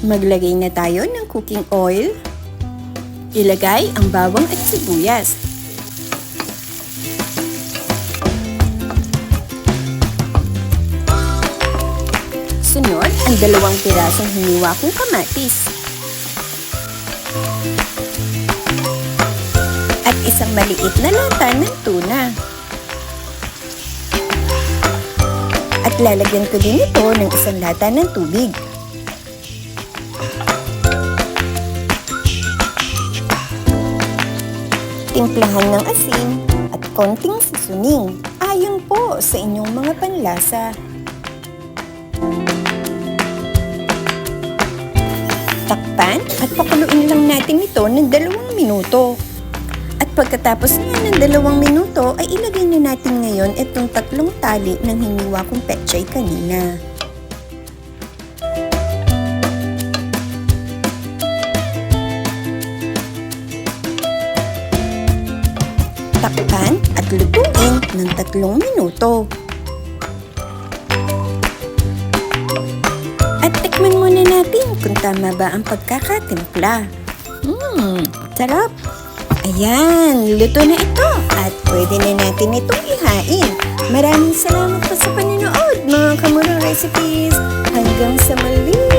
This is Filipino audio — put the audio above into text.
Maglagay na tayo ng cooking oil. Ilagay ang bawang at sibuyas. Sunod, ang 2 pirasong hiniwa kong kamatis. At isang maliit na lata ng tuna. At lalagyan ko din ito ng isang lata ng tubig. Timplahan ng asin at konting seasoning ayon po sa inyong mga panlasa. Takpan at pakuluin lang natin ito ng 2 minuto. At pagkatapos nga ng 2 minuto ay ilagay na natin ngayon itong 3 tali ng hiniwa kong pechay kanina. Takpan at lutuin ng 3 minuto. At tikman muna natin kung tama ba ang pagkakatimpla. Sarap! Ayan, luto na ito at pwede na natin itong ihain. Maraming salamat po sa panonood mga Kamura Recipes. Hanggang sa muli!